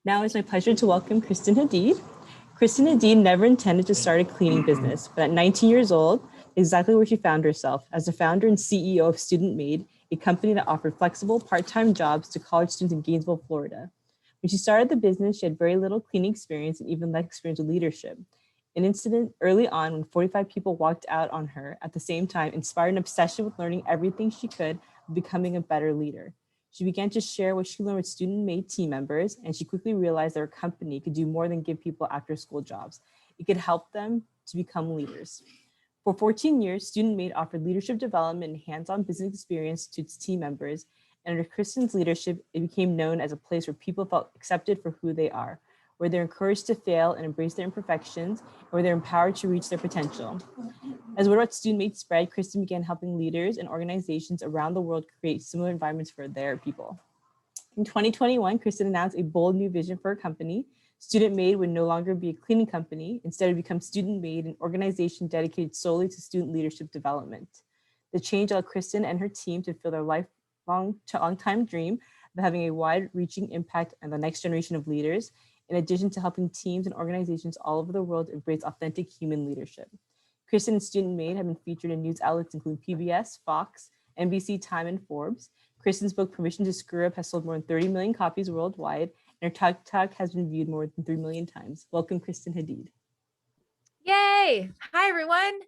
Now it's my pleasure to welcome Kristen Hadeed. Kristen Hadeed never intended to start a cleaning business, but at 19 years old, exactly where she found herself as the founder and CEO of Student Made, a company that offered flexible part-time jobs to college students in Gainesville, Florida. When she started the business, she had very little cleaning experience and even less experience with leadership. An incident early on when 45 people walked out on her at the same time inspired an obsession with learning everything she could of becoming a better leader. She began to share what she learned with student-made team members, and she quickly realized that her company could do more than give people after-school jobs. It could help them to become leaders. For 14 years, Student Made offered leadership development and hands-on business experience to its team members, and under Kristen's leadership, it became known as a place where people felt accepted for who they are, where they're encouraged to fail and embrace their imperfections, and where they're empowered to reach their potential. As word about Student Made spread, Kristen began helping leaders and organizations around the world create similar environments for their people. In 2021, Kristen announced a bold new vision for her company. Student Made would no longer be a cleaning company. Instead, it would become Student Made, an organization dedicated solely to student leadership development. The change allowed Kristen and her team to fulfill their long-time dream of having a wide-reaching impact on the next generation of leaders, in addition to helping teams and organizations all over the world embrace authentic human leadership. Kristen and Student Made have been featured in news outlets including PBS, Fox, NBC, Time, and Forbes. Kristen's book, Permission to Screw Up, has sold more than 30 million copies worldwide, and her TikTok has been viewed more than 3 million times. Welcome, Kristen Hadeed. Yay! Hi, everyone.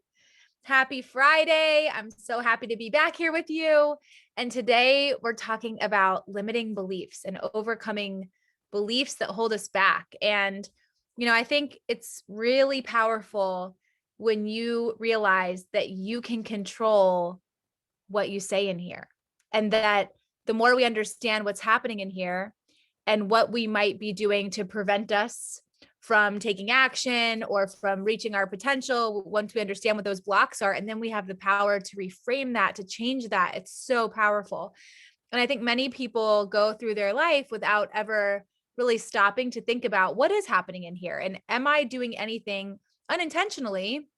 Happy Friday. I'm so happy to be back here with you. And today we're talking about limiting beliefs and overcoming beliefs that hold us back. And, I think it's really powerful when you realize that you can control what you say in here, and that the more we understand what's happening in here and what we might be doing to prevent us from taking action or from reaching our potential, once we understand what those blocks are, and then we have the power to reframe that, to change that, it's so powerful. And I think many people go through their life without ever really stopping to think about what is happening in here, and am I doing anything unintentionally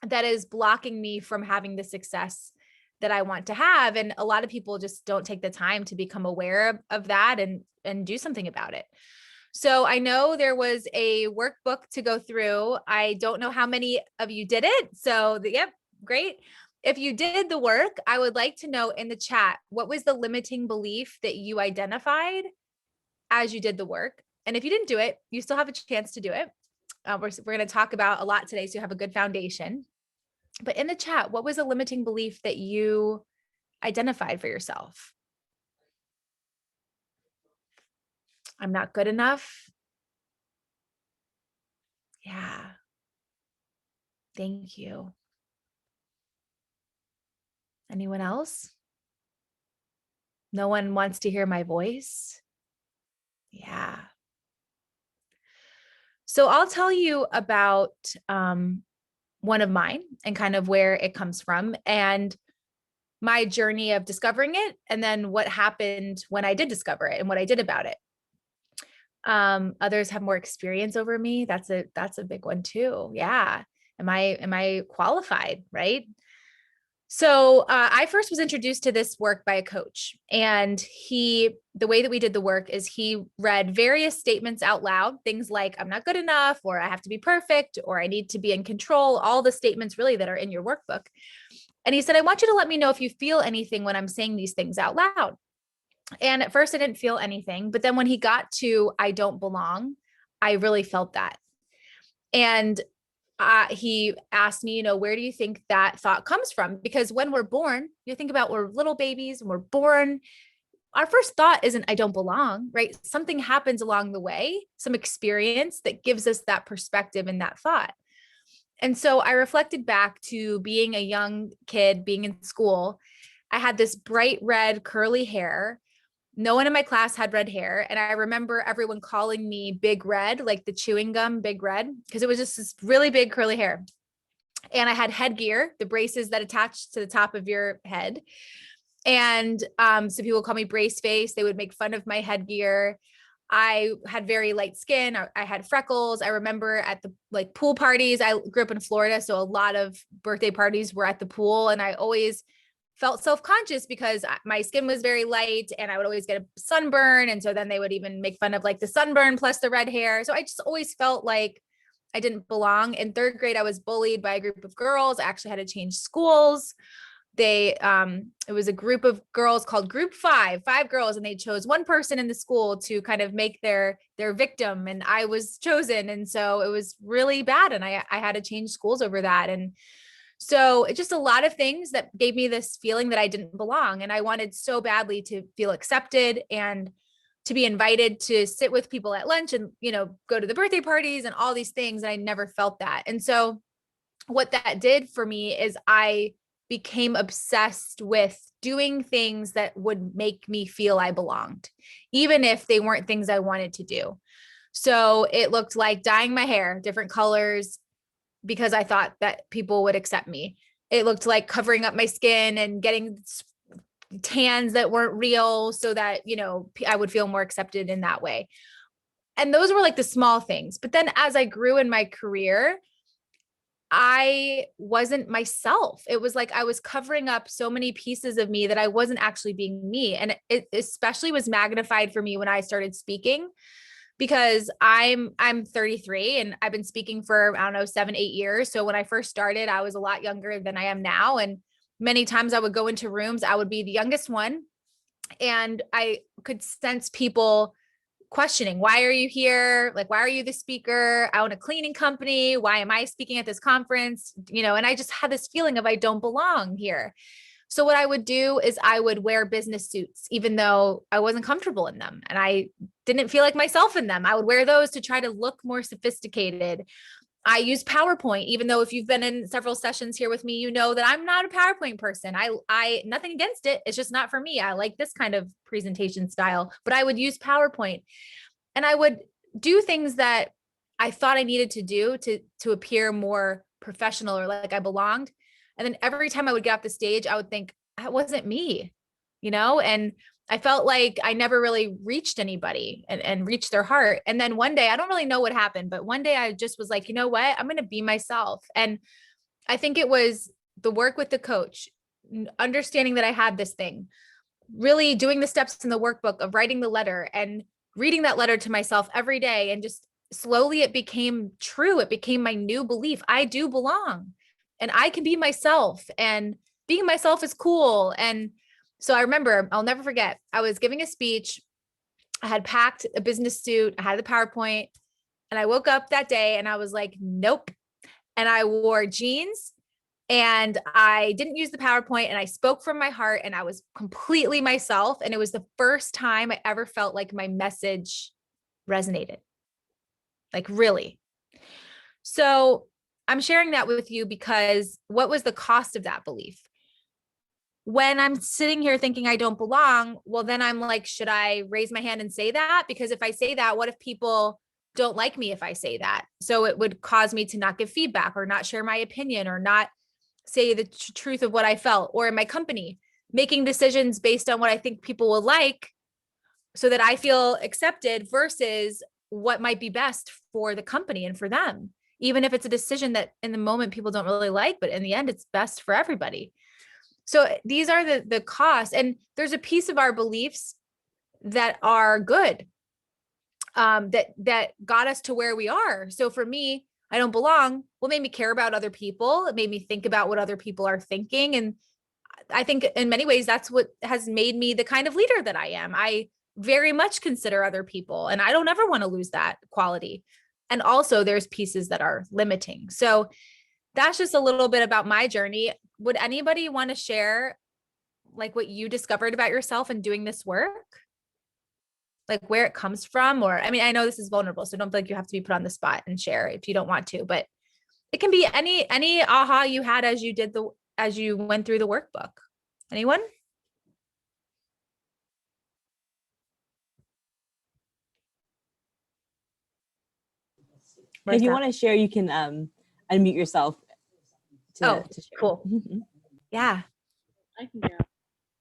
that is blocking me from having the success that I want to have. And a lot of people just don't take the time to become aware of that and do something about it. So I know there was a workbook to go through. I don't know how many of you did it. So yep, great. If you did the work, I would like to know in the chat, what was the limiting belief that you identified as you did the work? And if you didn't do it, you still have a chance to do it. We're going to talk about a lot today, so you have a good foundation. But in the chat, what was a limiting belief that you identified for yourself? I'm not good enough. Yeah. Thank you. Anyone else? No one wants to hear my voice? Yeah. So I'll tell you about one of mine and kind of where it comes from and my journey of discovering it, and then what happened when I did discover it and what I did about it. Others have more experience over me. That's a big one too. Yeah. Am I qualified? Right. So I first was introduced to this work by a coach, and the way that we did the work is he read various statements out loud, things like I'm not good enough, or I have to be perfect, or I need to be in control, all the statements really that are in your workbook. And he said, I want you to let me know if you feel anything when I'm saying these things out loud. And at first I didn't feel anything, but then when he got to I don't belong, I really felt that. And he asked me, where do you think that thought comes from? Because when we're born, you think about we're little babies and we're born. Our first thought isn't I don't belong, right? Something happens along the way, some experience that gives us that perspective and that thought. And so I reflected back to being a young kid, being in school. I had this bright red curly hair. No one in my class had red hair. And I remember everyone calling me Big Red, like the chewing gum Big Red, because it was just this really big curly hair. And I had headgear, the braces that attach to the top of your head. And so people would call me brace face. They would make fun of my headgear. I had very light skin. I had freckles. I remember at the pool parties, I grew up in Florida, so a lot of birthday parties were at the pool. And I always felt self-conscious because my skin was very light and I would always get a sunburn. And so then they would even make fun of like the sunburn plus the red hair. So I just always felt like I didn't belong. In third grade, I was bullied by a group of girls. I actually had to change schools. It was a group of girls called Group 5 girls, and they chose one person in the school to kind of make their victim, and I was chosen. And so it was really bad. And I had to change schools over that. And so it's just a lot of things that gave me this feeling that I didn't belong. And I wanted so badly to feel accepted and to be invited to sit with people at lunch and, go to the birthday parties and all these things. And I never felt that. And so what that did for me is I became obsessed with doing things that would make me feel I belonged, even if they weren't things I wanted to do. So it looked like dyeing my hair different colors because I thought that people would accept me. It looked like covering up my skin and getting tans that weren't real so that, I would feel more accepted in that way. And those were like the small things. But then as I grew in my career, I wasn't myself. It was like I was covering up so many pieces of me that I wasn't actually being me. And it especially was magnified for me when I started speaking, because I'm 33 and I've been speaking for, I don't know, 7-8 years. So when I first started, I was a lot younger than I am now. And many times I would go into rooms, I would be the youngest one. And I could sense people questioning, why are you here? Like, why are you the speaker? I own a cleaning company. Why am I speaking at this conference? And I just had this feeling of I don't belong here. So what I would do is I would wear business suits, even though I wasn't comfortable in them and I didn't feel like myself in them. I would wear those to try to look more sophisticated. I use PowerPoint, even though if you've been in several sessions here with me, you know that I'm not a PowerPoint person. I nothing against it. It's just not for me. I like this kind of presentation style, but I would use PowerPoint and I would do things that I thought I needed to do to appear more professional or like I belonged. And then every time I would get off the stage, I would think that wasn't me, and I felt like I never really reached anybody and reached their heart. And then one day, I don't really know what happened, but one day I just was like, you know what? I'm going to be myself. And I think it was the work with the coach, understanding that I had this thing, really doing the steps in the workbook of writing the letter and reading that letter to myself every day. And just slowly it became true. It became my new belief. I do belong and I can be myself, and being myself is cool. And so I remember, I'll never forget, I was giving a speech. I had packed a business suit. I had the PowerPoint, and I woke up that day and I was like, nope. And I wore jeans and I didn't use the PowerPoint, and I spoke from my heart and I was completely myself. And it was the first time I ever felt like my message resonated, like really. So I'm sharing that with you because what was the cost of that belief? When I'm sitting here thinking I don't belong, well, then I'm like, should I raise my hand and say that? Because if I say that, what if people don't like me if I say that? So it would cause me to not give feedback or not share my opinion or not say the truth of what I felt, or in my company, making decisions based on what I think people will like so that I feel accepted versus what might be best for the company and for them, even if it's a decision that in the moment people don't really like, but in the end, it's best for everybody. So these are the costs, and there's a piece of our beliefs that are good, that got us to where we are. So for me, I don't belong. What made me care about other people? It made me think about what other people are thinking. And I think in many ways, that's what has made me the kind of leader that I am. I very much consider other people, and I don't ever want to lose that quality. And also there's pieces that are limiting. So that's just a little bit about my journey. Would anybody want to share like what you discovered about yourself in doing this work? Like where it comes from? Or, I mean, I know this is vulnerable, so don't feel like you have to be put on the spot and share if you don't want to, but it can be any aha you had as you went through the workbook. Anyone? If you want to share, you can unmute yourself to share. Cool. Yeah. I can go.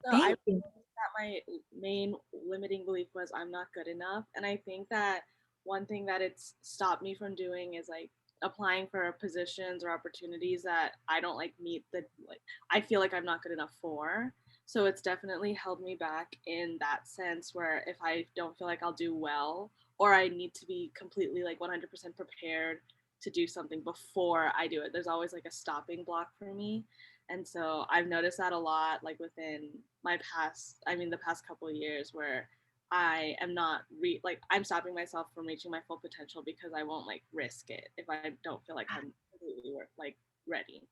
So I Thank you. think that my main limiting belief was I'm not good enough. And I think that one thing that it's stopped me from doing is like applying for positions or opportunities that I don't like meet the like I feel like I'm not good enough for. So it's definitely held me back in that sense where if I don't feel like I'll do well or I need to be completely like 100% prepared to do something before I do it. There's always like a stopping block for me. And so I've noticed that a lot like within the past couple of years where I am not like I'm stopping myself from reaching my full potential because I won't like risk it if I don't feel like I'm completely like ready.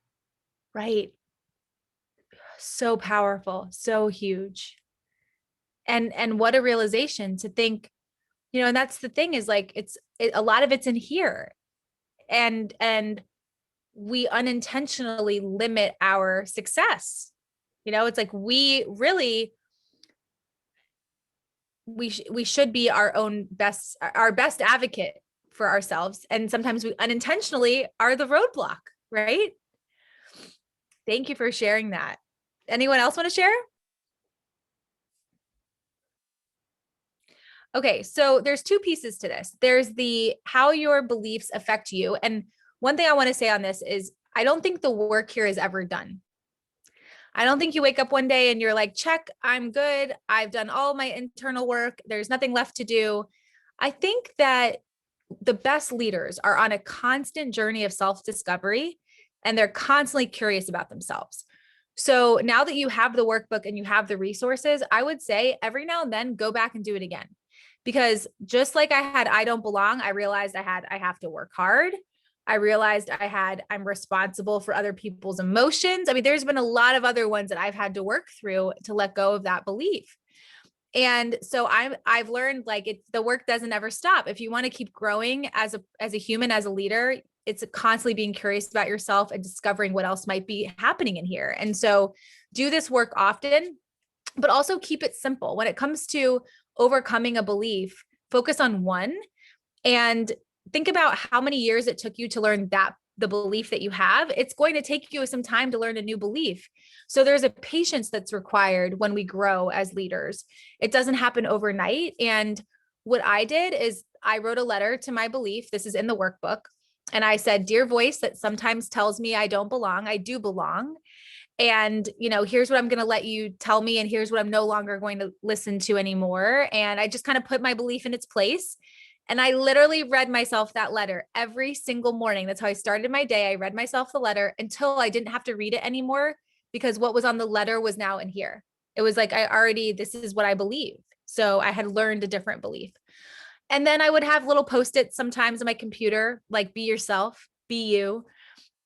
Right. So powerful, so huge. And what a realization to think, and that's the thing is like, a lot of it's in here. And we unintentionally limit our success. It's like we really, we should be our best advocate for ourselves. And sometimes we unintentionally are the roadblock, right? Thank you for sharing that. Anyone else want to share? Okay, so there's two pieces to this. There's the how your beliefs affect you. And one thing I want to say on this is I don't think the work here is ever done. I don't think you wake up one day and you're like, check, I'm good. I've done all my internal work. There's nothing left to do. I think that the best leaders are on a constant journey of self-discovery, and they're constantly curious about themselves. So now that you have the workbook and you have the resources, I would say every now and then go back and do it again. Because just like I don't belong, I realized I have to work hard. I realized I'm responsible for other people's emotions. I mean, there's been a lot of other ones that I've had to work through to let go of that belief. And so I've learned like the work doesn't ever stop. If you want to keep growing as a human, as a leader, it's constantly being curious about yourself and discovering what else might be happening in here. And so do this work often, but also keep it simple. When it comes to overcoming a belief, focus on one and think about how many years it took you to learn the belief that you have. It's going to take you some time to learn a new belief. So there's a patience that's required when we grow as leaders. It doesn't happen overnight. And what I did is I wrote a letter to my belief. This is in the workbook. And I said, dear voice that sometimes tells me I don't belong, I do belong. And, here's what I'm going to let you tell me. And here's what I'm no longer going to listen to anymore. And I just kind of put my belief in its place. And I literally read myself that letter every single morning. That's how I started my day. I read myself the letter until I didn't have to read it anymore because what was on the letter was now in here. It was like, this is what I believe. So I had learned a different belief. And then I would have little Post-its sometimes on my computer, like be yourself, be you.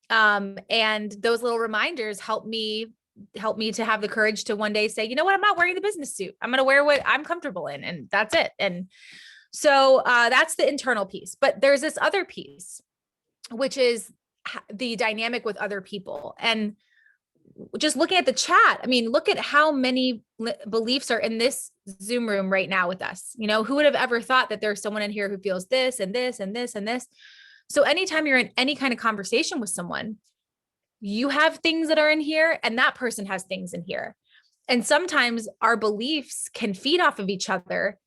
And those little reminders help me to have the courage to one day say, you know what, I'm not wearing the business suit. I'm going to wear what I'm comfortable in. And that's it. And so that's the internal piece, but there's this other piece, which is the dynamic with other people. And just looking at the chat, I mean, look at how many beliefs are in this Zoom room right now with us. Who would have ever thought that there's someone in here who feels this and this and this and this. So anytime you're in any kind of conversation with someone, you have things that are in here and that person has things in here. And sometimes our beliefs can feed off of each other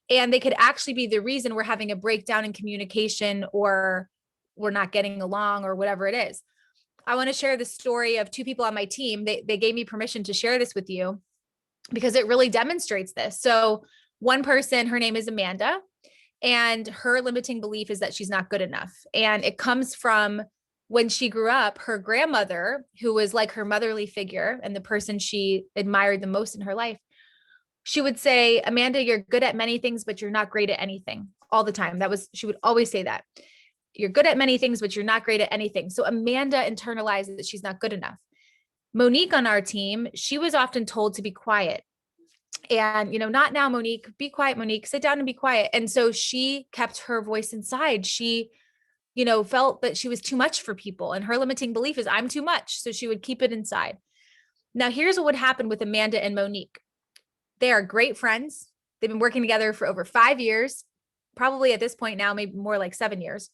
and they could actually be the reason we're having a breakdown in communication or we're not getting along or whatever it is. I want to share the story of two people on my team. They gave me permission to share this with you because it really demonstrates this. So one person, her name is Amanda, and her limiting belief is that she's not good enough. And it comes from when she grew up, her grandmother, who was like her motherly figure and the person she admired the most in her life, she would say, Amanda, you're good at many things, but you're not great at anything, all the time. She would always say that. You're good at many things, but you're not great at anything. So Amanda internalized that she's not good enough. Monique on our team, she was often told to be quiet. And, not now, Monique, be quiet, Monique, sit down and be quiet. And so she kept her voice inside. She, felt that she was too much for people. And her limiting belief is I'm too much. So she would keep it inside. Now, here's what would happen with Amanda and Monique. They are great friends. They've been working together for over 5 years, probably at this point now, maybe more like 7 years.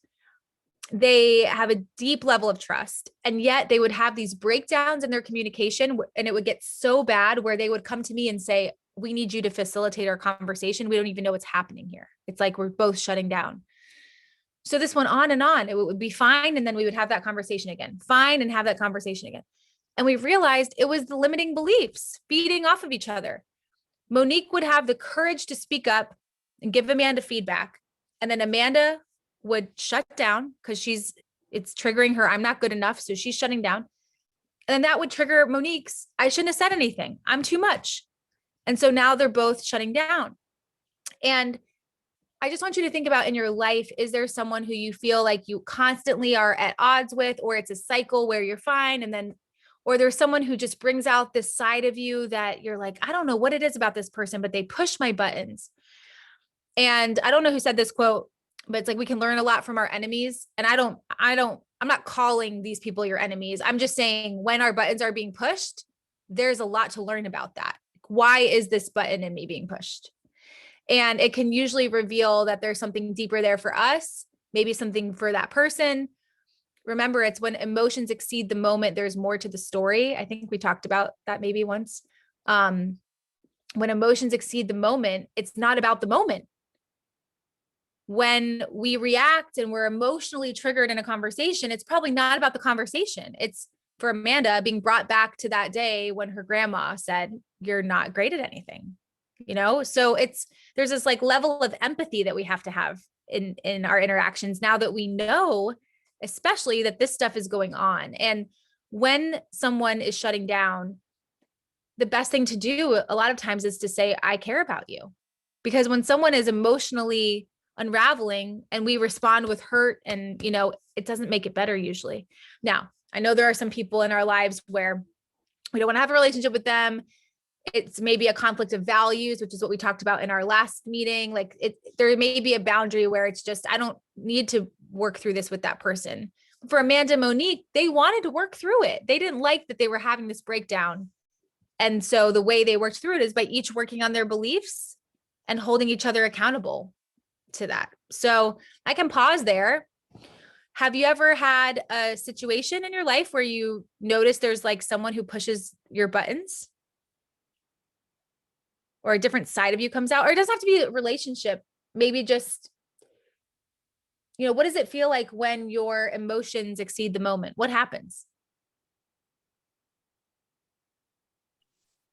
They have a deep level of trust, and yet they would have these breakdowns in their communication, and it would get so bad where they would come to me and say, we need you to facilitate our conversation. We don't even know what's happening here. It's like we're both shutting down. So this went on and on. It would be fine. And then we would have that conversation again, fine, and have that conversation again. And we realized it was the limiting beliefs feeding off of each other. Monique would have the courage to speak up and give Amanda feedback. And then Amanda would shut down because it's triggering her. I'm not good enough. So she's shutting down. And then that would trigger Monique's, I shouldn't have said anything. I'm too much. And so now they're both shutting down. And I just want you to think about in your life, is there someone who you feel like you constantly are at odds with, or it's a cycle where you're fine and then, or there's someone who just brings out this side of you that you're like, I don't know what it is about this person, but they push my buttons. And I don't know who said this quote, but it's like, we can learn a lot from our enemies. And I'm not calling these people your enemies. I'm just saying when our buttons are being pushed, there's a lot to learn about that. Why is this button in me being pushed? And it can usually reveal that there's something deeper there for us, maybe something for that person. Remember, it's when emotions exceed the moment, there's more to the story. I think we talked about that maybe once. When emotions exceed the moment, it's not about the moment. When we react and we're emotionally triggered in a conversation, it's probably not about the conversation. It's for Amanda being brought back to that day when her grandma said, you're not great at anything, So there's this like level of empathy that we have to have in our interactions now that we know, especially that this stuff is going on. And when someone is shutting down, the best thing to do a lot of times is to say, I care about you. Because when someone is emotionally unraveling and we respond with hurt and, it doesn't make it better usually. Now, I know there are some people in our lives where we don't want to have a relationship with them. It's maybe a conflict of values, which is what we talked about in our last meeting. Like there may be a boundary where it's just, I don't need to work through this with that person. For Amanda and Monique, they wanted to work through it. They didn't like that they were having this breakdown. And so the way they worked through it is by each working on their beliefs and holding each other accountable to that. So I can pause there. Have you ever had a situation in your life where you notice there's like someone who pushes your buttons? Or a different side of you comes out? Or it doesn't have to be a relationship. Maybe just, what does it feel like when your emotions exceed the moment? What happens?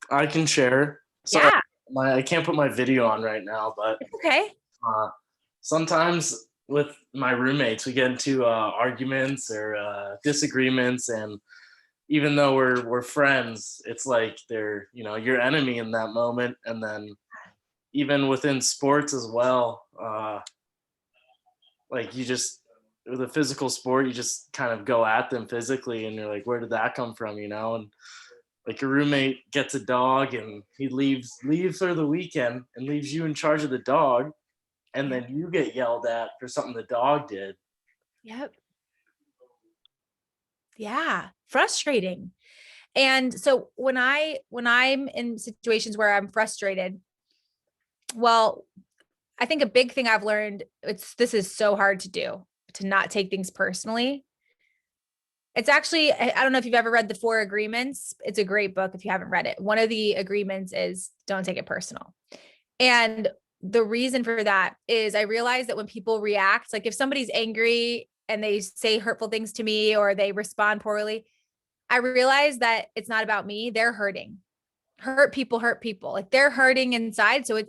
I can share. Sorry, I can't put my video on right now, but It's okay. Sometimes with my roommates, we get into arguments or disagreements, and even though we're friends, it's like they're your enemy in that moment. And then even within sports as well, like with a physical sport, you just kind of go at them physically, and you're like, where did that come from? And like your roommate gets a dog and he leaves for the weekend and leaves you in charge of the dog, and then you get yelled at for something the dog did. Yep. Yeah, frustrating. And so when I'm in situations where I'm frustrated, well, I think a big thing I've learned, this is so hard to do, to not take things personally. It's actually, I don't know if you've ever read The 4 Agreements. It's a great book if you haven't read it. One of the agreements is don't take it personal. And the reason for that is I realize that when people react, like if somebody's angry and they say hurtful things to me or they respond poorly, I realize that it's not about me. They're hurting. Hurt people. Like they're hurting inside. So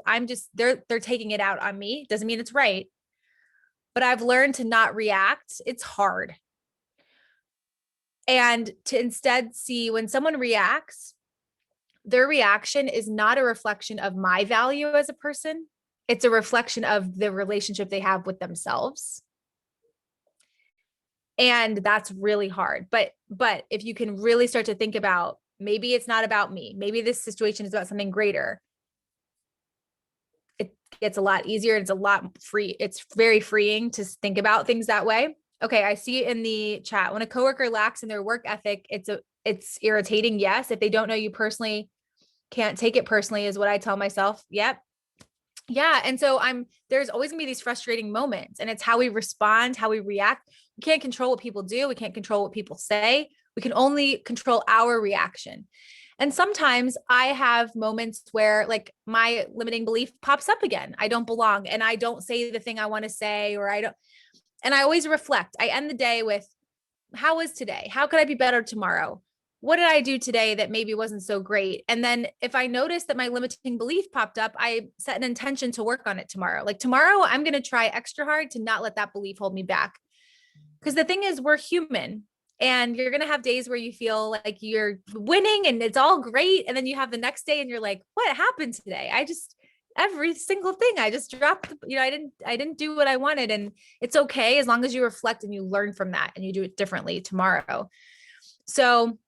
they're taking it out on me. Doesn't mean it's right. But I've learned to not react. It's hard. And to instead see when someone reacts, their reaction is not a reflection of my value as a person. It's a reflection of the relationship they have with themselves. And that's really hard. But if you can really start to think about, maybe it's not about me, maybe this situation is about something greater, it gets a lot easier. It's a lot free. It's very freeing to think about things that way. Okay. I see in the chat, when a coworker lacks in their work ethic, it's irritating. Yes. If they don't know you personally, can't take it personally is what I tell myself. Yep. Yeah. And so there's always gonna be these frustrating moments, and it's how we respond, how we react. We can't control what people do. We can't control what people say. We can only control our reaction. And sometimes I have moments where like my limiting belief pops up again. I don't belong and I don't say the thing I want to say, or I don't. And I always reflect. I end the day with, how was today? How could I be better tomorrow? What did I do today that maybe wasn't so great? And then if I notice that my limiting belief popped up, I set an intention to work on it tomorrow. Like tomorrow, I'm going to try extra hard to not let that belief hold me back. Because the thing is, we're human, and you're going to have days where you feel like you're winning and it's all great. And then you have the next day and you're like, what happened today? Every single thing I just dropped, I didn't do what I wanted. And it's okay as long as you reflect and you learn from that and you do it differently tomorrow. So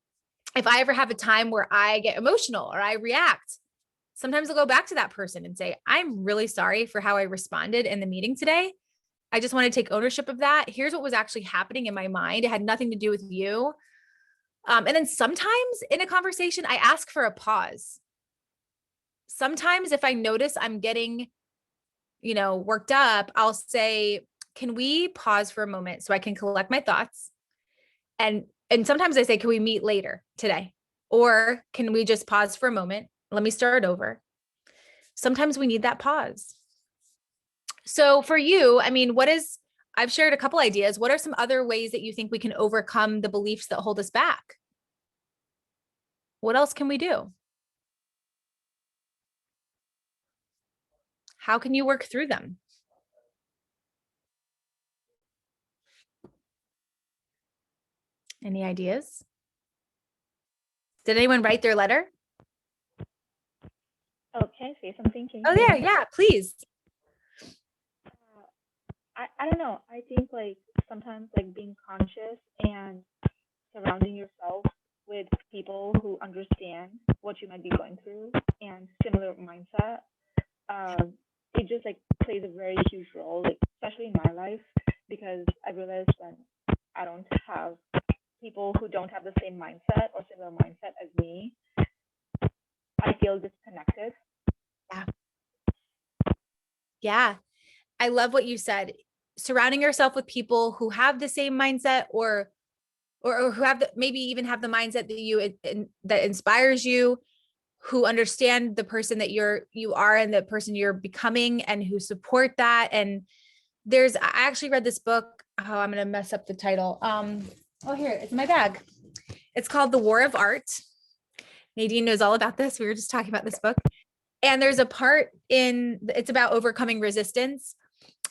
if I ever have a time where I get emotional or I react, sometimes I'll go back to that person and say, I'm really sorry for how I responded in the meeting today. I just want to take ownership of that. Here's what was actually happening in my mind. It had nothing to do with you. And then sometimes in a conversation, I ask for a pause. Sometimes if I notice I'm getting, worked up, I'll say, can we pause for a moment so I can collect my thoughts? And sometimes I say, can we meet later today? Or can we just pause for a moment? Let me start over. Sometimes we need that pause. So for you, I've shared a couple ideas. What are some other ways that you think we can overcome the beliefs that hold us back? What else can we do? How can you work through them? Any ideas? Did anyone write their letter? Oh, can I say something? Oh, yeah, please. I don't know. I think like sometimes like being conscious and surrounding yourself with people who understand what you might be going through and similar mindset, it just like plays a very huge role, like especially in my life, because I realized when I don't have people who don't have the same mindset or similar mindset as me, I feel disconnected. Yeah. I love what you said. Surrounding yourself with people who have the same mindset or who have maybe even have the mindset that inspires you, who understand the person that you are and the person you're becoming and who support that. And I actually read this book. Oh, I'm going to mess up the title. Here, it's in my bag. It's called The War of Art. Nadine knows all about this. We were just talking about this book. And there's a part it's about overcoming resistance.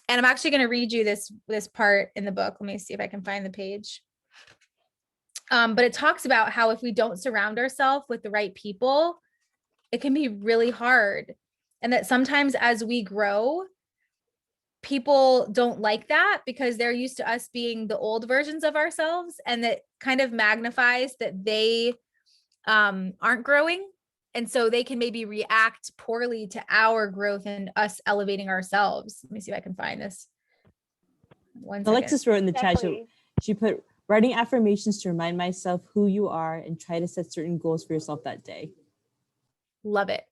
And I'm actually going to read you this part in the book. Let me see if I can find the page. But it talks about how if we don't surround ourselves with the right people, it can be really hard. And that sometimes as we grow, people don't like that because they're used to us being the old versions of ourselves. And that kind of magnifies that they aren't growing. And so they can maybe react poorly to our growth and us elevating ourselves. Let me see if I can find this. Alexis wrote in the chat, Exactly. she put, writing affirmations to remind myself who you are and try to set certain goals for yourself that day. Love it.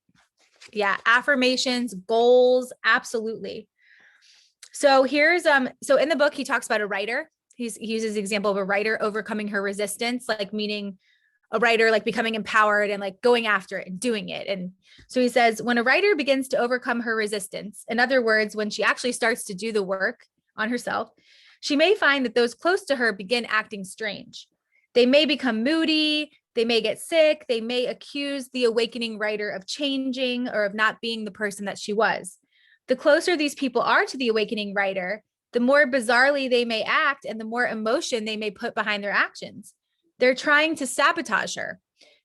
Yeah. Affirmations, goals. Absolutely. So so in the book, he talks about a writer. He uses the example of a writer overcoming her resistance, like meaning a writer, like becoming empowered and like going after it and doing it. And so he says, when a writer begins to overcome her resistance, in other words, when she actually starts to do the work on herself, she may find that those close to her begin acting strange. They may become moody. They may get sick. They may accuse the awakening writer of changing or of not being the person that she was. The closer these people are to the awakening writer, the more bizarrely they may act and the more emotion they may put behind their actions. They're trying to sabotage her.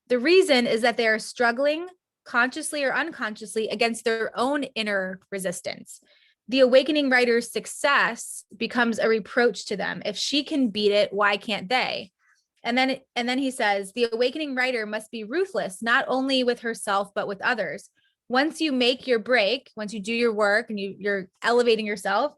The reason is that they are struggling consciously or unconsciously against their own inner resistance. The awakening writer's success becomes a reproach to them. If she can beat it, why can't they? And then he says, the awakening writer must be ruthless, not only with herself, but with others. Once you make your break, once you do your work and you're elevating yourself,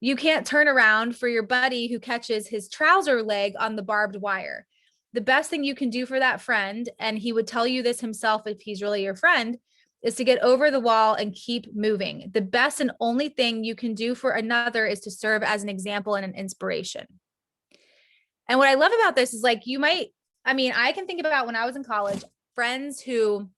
you can't turn around for your buddy who catches his trouser leg on the barbed wire. The best thing you can do for that friend, and he would tell you this himself if he's really your friend, is to get over the wall and keep moving. The best and only thing you can do for another is to serve as an example and an inspiration. And what I love about this is like, I can think about when I was in college, friends who,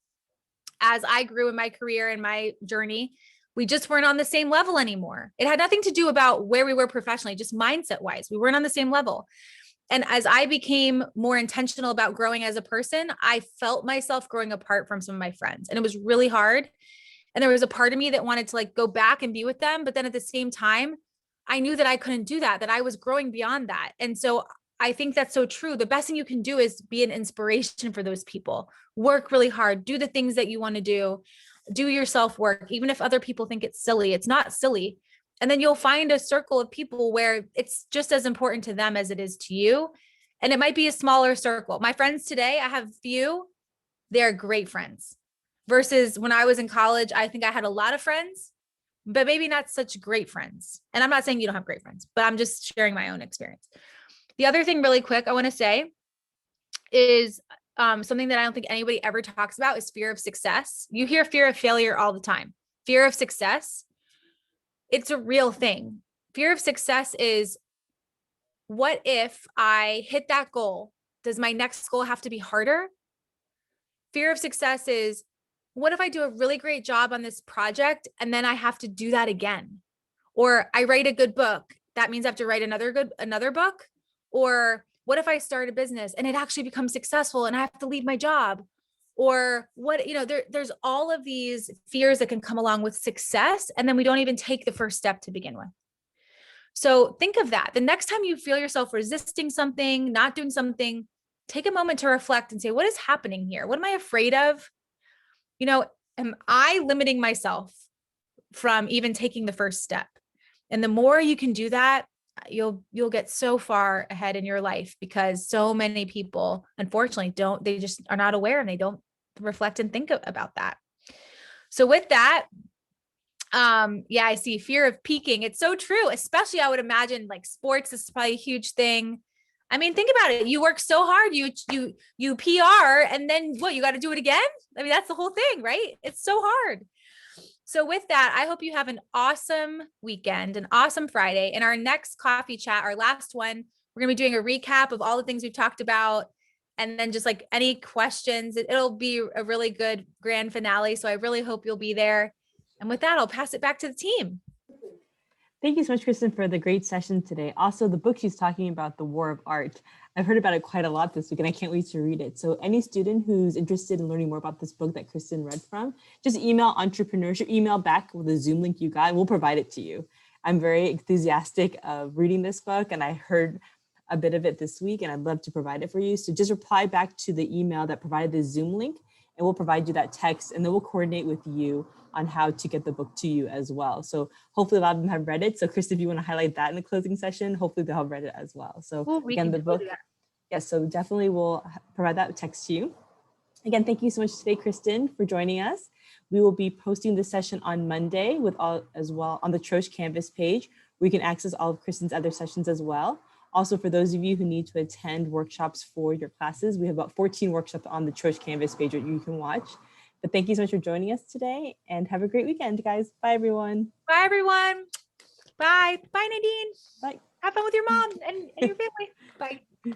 as I grew in my career and my journey, We just weren't on the same level anymore. It had nothing to do about where we were professionally, just mindset wise. We weren't on the same level. And as I became more intentional about growing as a person, I felt myself growing apart from some of my friends. And it was really hard. And there was a part of me that wanted to like go back and be with them. But then at the same time, I knew that I couldn't do that, that I was growing beyond that. And so I think that's so true. The best thing you can do is be an inspiration for those people. Work really hard, do the things that you want to do your self work, even if other people think it's silly, it's not silly. And then you'll find a circle of people where it's just as important to them as it is to you. And it might be a smaller circle. My friends today, I have few, they're great friends. Versus when I was in college, I think I had a lot of friends, but maybe not such great friends. And I'm not saying you don't have great friends, but I'm just sharing my own experience. The other thing really quick I want to say is something that I don't think anybody ever talks about is fear of success. You hear fear of failure all the time. Fear of success, it's a real thing. Fear of success is, what if I hit that goal? Does my next goal have to be harder? Fear of success is, what if I do a really great job on this project and then I have to do that again? Or I write a good book. That means I have to write another book. Or what if I start a business and it actually becomes successful and I have to leave my job? Or what, there's all of these fears that can come along with success. And then we don't even take the first step to begin with. So think of that. The next time you feel yourself resisting something, not doing something, take a moment to reflect and say, what is happening here? What am I afraid of? Am I limiting myself from even taking the first step? And the more you can do that, you'll get so far ahead in your life, because so many people, unfortunately, they just are not aware and they don't reflect and think about that. So with that, I see fear of peaking. It's so true, especially I would imagine like sports is probably a huge thing. I mean, think about it. You work so hard, you PR, and then what, you got to do it again? I mean, that's the whole thing, right? It's so hard. So with that, I hope you have an awesome weekend, an awesome Friday. In our next coffee chat, our last one, we're going to be doing a recap of all the things we've talked about. And then just like any questions, it'll be a really good grand finale. So I really hope you'll be there. And with that, I'll pass it back to the team. Thank you so much, Kristen, for the great session today. Also, the book she's talking about, The War of Art. I've heard about it quite a lot this week, and I can't wait to read it. So any student who's interested in learning more about this book that Kristen read from, just email entrepreneurship, email back with the Zoom link you got, and we'll provide it to you. I'm very enthusiastic of reading this book, and I heard a bit of it this week, and I'd love to provide it for you. So just reply back to the email that provided the Zoom link, and we'll provide you that text, and then we'll coordinate with you on how to get the book to you as well. So hopefully a lot of them have read it. So Kristen, if you want to highlight that in the closing session, hopefully they'll have read it as well. So again, the book, yes, so definitely we'll provide that text to you. Again, thank you so much today, Kristen, for joining us. We will be posting this session on Monday with all as well on the Trosh Canvas page, where you can access all of Kristen's other sessions as well. Also, for those of you who need to attend workshops for your classes, we have about 14 workshops on the Trosh Canvas page that you can watch. But thank you so much for joining us today, and have a great weekend, guys. Bye, everyone. Bye, everyone. Bye. Bye, Nadine. Bye. Have fun with your mom and your family. Bye.